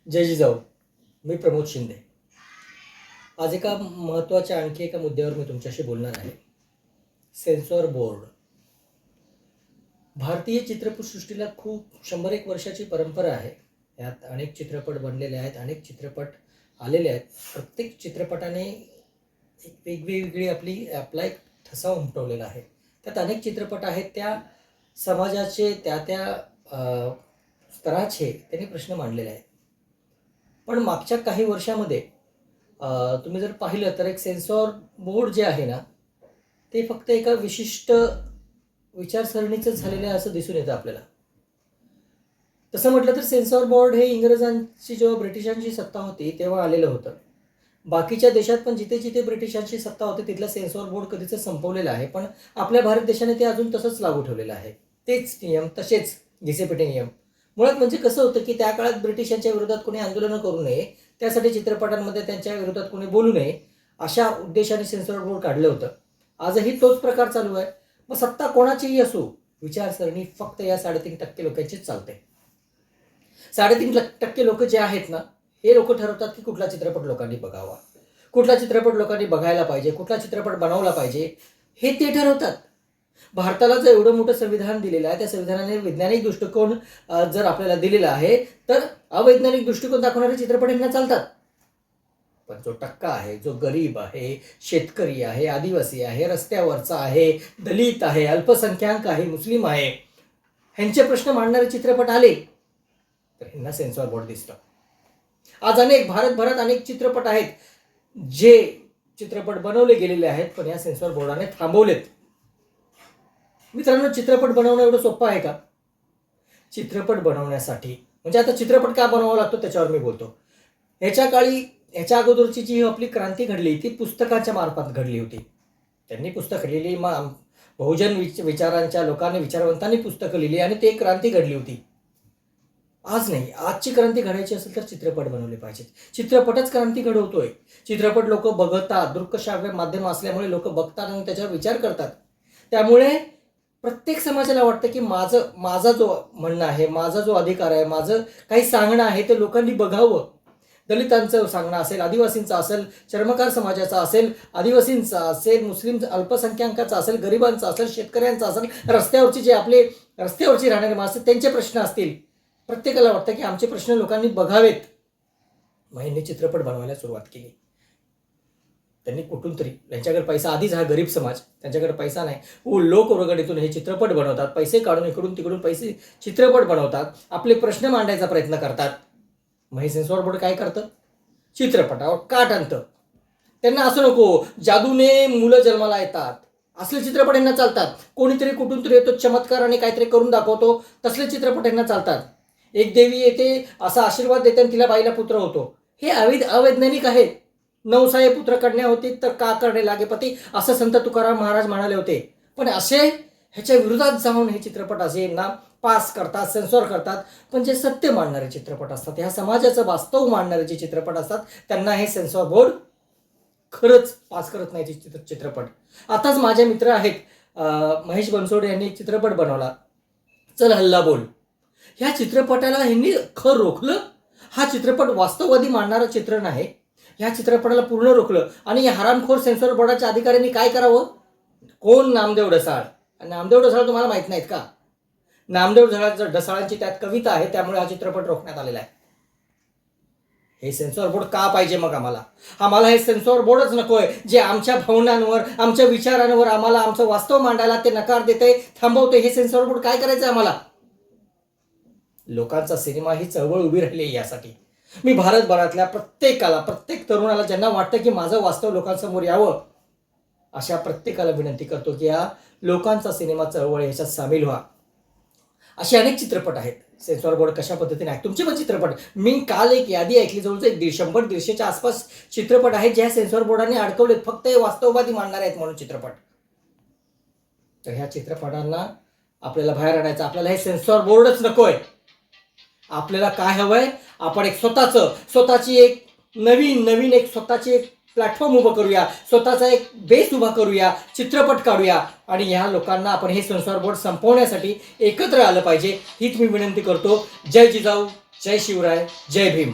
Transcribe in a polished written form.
जय जिजाऊ. मी प्रमोद शिंदे. आज एका महत्त्वाच्या आणखी एका मुद्द्यावर मी तुमच्याशी बोलणार आहे. Censor board. भारतीय चित्रपटसृष्टीला खूप 100-1 वर्षाची परंपरा आहे. यात अनेक चित्रपट बनलेले आहेत, अनेक चित्रपट आलेले आहेत. प्रत्येक चित्रपटाने एक वेगवेगळी आपला एक ठसा उमटवलेला आहे. त्यात अनेक चित्रपट आहेत, त्या समाजाचे त्या स्तराचे त्यांनी प्रश्न मांडलेले आहेत. पण मागच्या काही वर्षामध्ये तुम्ही जर पाहिलं तर एक सेन्सॉर बोर्ड जे आहे ना, ते फक्त एका विशिष्ट विचारसरणीचंच झालेलं आहे असं दिसून येतं आपल्याला. तसं म्हटलं तर सेन्सॉर बोर्ड हे इंग्रजांची जेव्हा ब्रिटिशांची सत्ता होती तेव्हा आलेलं होतं. बाकीच्या देशात पण जिथे जिथे ब्रिटिशांची सत्ता होती तिथला सेन्सॉर बोर्ड कधीच संपवलेला आहे, पण आपल्या भारत देशाने ते अजून तसंच लागू ठेवलेलं आहे. तेच नियम, तसेच घिसेपिटे नियम. मुळात म्हणजे कसं होतं की त्या काळात ब्रिटिशांच्या विरोधात कोणी आंदोलनं करू नये, त्यासाठी चित्रपटांमध्ये त्यांच्या विरोधात कोणी बोलू नये, अशा उद्देशाने सेन्सॉर बोर्ड काढलं होतं. आजही तोच प्रकार चालू आहे. मग सत्ता कोणाचीही असो, विचारसरणी फक्त या 3.5% लोकांचीच चालते. 3.5% लोक जे आहेत ना, हे लोक ठरवतात की कुठला चित्रपट लोकांनी बघावा, कुठला चित्रपट लोकांनी बघायला पाहिजे, कुठला चित्रपट बनवला पाहिजे, हे ते ठरवतात. भारताला जर एवढं मोठं संविधान दिलेलं आहे, त्या संविधानाने वैज्ञानिक दृष्टिकोन जर आपल्याला दिलेला आहे, तर अवैज्ञानिक दृष्टिकोन दाखवणारे चित्रपट यांना चालतात. पण जो टक्का आहे, जो गरीब आहे, शेतकरी आहे, आदिवासी आहे, रस्त्यावरचा आहे, दलित आहे, अल्पसंख्याक आहे, मुस्लिम आहे, ह्यांचे प्रश्न मांडणारे चित्रपट आले तर ह्यांना सेन्सॉर बोर्ड दिसतं. आज भारतभरात अनेक चित्रपट आहेत जे चित्रपट बनवले गेलेले आहेत, पण या सेन्सॉर बोर्डाने थांबवलेत. मित्रांनो, चित्रपट बनवणं एवढं सोपं आहे का? चित्रपट बनवण्यासाठी म्हणजे आता चित्रपट का बनवावा लागतो त्याच्यावर मी बोलतो. ह्याच्या अगोदरची जी आपली क्रांती घडली ती पुस्तकाच्या मार्फत घडली होती. त्यांनी पुस्तकं लिहिली, मग बहुजन विचारांच्या लोकांनी, विचारवंतांनी पुस्तकं लिहिली आणि ते क्रांती घडली होती. आज नाही. आजची क्रांती घडायची असेल तर चित्रपट बनवले पाहिजेत. चित्रपटच क्रांती घडवतोय. चित्रपट लोक बघतात, दृकश्राव्य माध्यम असल्यामुळे लोक बघतात आणि त्याच्यावर विचार करतात. त्यामुळे प्रत्येक समाजाला वाटतं की माझा जो म्हणणं आहे, माझा जो अधिकार आहे, माझं काही सांगणं आहे ते लोकांनी बघावं. दलितांचं सांगणं असेल, आदिवासींचं असेल, चर्मकार समाजाचा असेल, आदिवासींचा असेल, मुस्लिम अल्पसंख्याकाचा असेल, गरिबांचा असेल, शेतकऱ्यांचा असेल, रस्त्यावरची राहणारी माणसं त्यांचे प्रश्न असतील. प्रत्येकाला वाटतं की आमचे प्रश्न लोकांनी बघावेत. मग यांनी चित्रपट बनवायला सुरुवात केली. त्यांनी कुठून तरी, त्यांच्याकडे पैसा, आधीच हा गरीब समाज, त्यांच्याकडे पैसा नाही, लोक वर्गणीतून हे चित्रपट बनवतात, पैसे काढून इकडून तिकडून पैसे चित्रपट बनवतात, आपले प्रश्न मांडायचा प्रयत्न करतात. मग हे सेन्सॉर बोर्ड काय करतं? चित्रपटावर काट आणतं. त्यांना असं नको, जादूने मुलं जन्माला येतात असले चित्रपट यांना चालतात. कोणीतरी कुठून तरी येतो, चमत्कार आणि काहीतरी करून दाखवतो, तसले चित्रपट यांना चालतात. एक देवी येते, असा आशीर्वाद देते आणि तिला बाईला पुत्र होतो. हे अवैज्ञानिक आहे. 9 पुत्र कन्या होती तर का करणे लागे पती, असं संत तुकाराम महाराज म्हणाले होते. पण असे ह्याच्या विरोधात जाऊन हे चित्रपट असे ना पास करतात, सेन्सॉर करतात. पण जे सत्य मांडणारे चित्रपट असतात, ह्या समाजाचं वास्तव मांडणारे जे चित्रपट असतात, त्यांना हे सेन्सॉर बोर्ड खरंच पास करत नाही चित्रपट. आताच माझे मित्र आहेत, महेश बनसोडे यांनी एक चित्रपट बनवला, चल हल्ला बोल. ह्या चित्रपटाला ह्यांनी खरं रोखलं. हा चित्रपट वास्तववादी मांडणारा चित्र नाही. ह्या चित्रपटाला पूर्ण रोखलं. आणि या हरामखोर सेन्सॉर बोर्डाच्या अधिकाऱ्यांनी काय करावं? कोण? नामदेव ढसाळ. नामदेव ढसाळ तुम्हाला माहित नाहीत का? नामदेव ढसाळांची त्यात कविता आहे, त्यामुळे हा चित्रपट रोखण्यात आलेला आहे. हे सेन्सॉर बोर्ड का पाहिजे मग आम्हाला हे सेन्सॉर बोर्डच नकोय, जे आमच्या भावनांवर, आमच्या विचारांवर, आम्हाला आमचं वास्तव मांडायला ते नकार देते, थांबवते. हे सेन्सॉर बोर्ड काय करायचं आम्हाला? लोकांचा सिनेमा ही चळवळ उभी राहिली यासाठी. मी भारतभरातल्या प्रत्येक तरुणाला, ज्यांना वाटतं की माझं वास्तव लोकांसमोर यावं, अशा प्रत्येकाला विनंती करतो की या लोकांचा सिनेमा चळवळ याच्यात सामील व्हा. असे अनेक चित्रपट आहेत. सेन्सॉर बोर्ड कशा पद्धतीने आहे, तुमचे पण चित्रपट, मी काल एक यादी ऐकली, जवळजवळ 100-150च्या आसपास चित्रपट आहेत ज्या सेन्सॉर बोर्डाने अडकवलेत, फक्त हे वास्तववादी मांडणारे आहेत म्हणून चित्रपट. तर ह्या चित्रपटांना आपल्याला बाहेर आणायचं. आपल्याला हे सेन्सॉर बोर्डच नकोय. आपल्याला काय हवंय? आपण एक स्वतःची एक नवीन एक प्लॅटफॉर्म उभं करूया, स्वतःचा एक बेस उभा करूया, चित्रपट काढूया आणि ह्या लोकांना आपण हे सेन्सॉर बोर्ड संपवण्यासाठी एकत्र आलं पाहिजे, हीच मी विनंती करतो. जय जिजाऊ, जय शिवराय, जय भीम.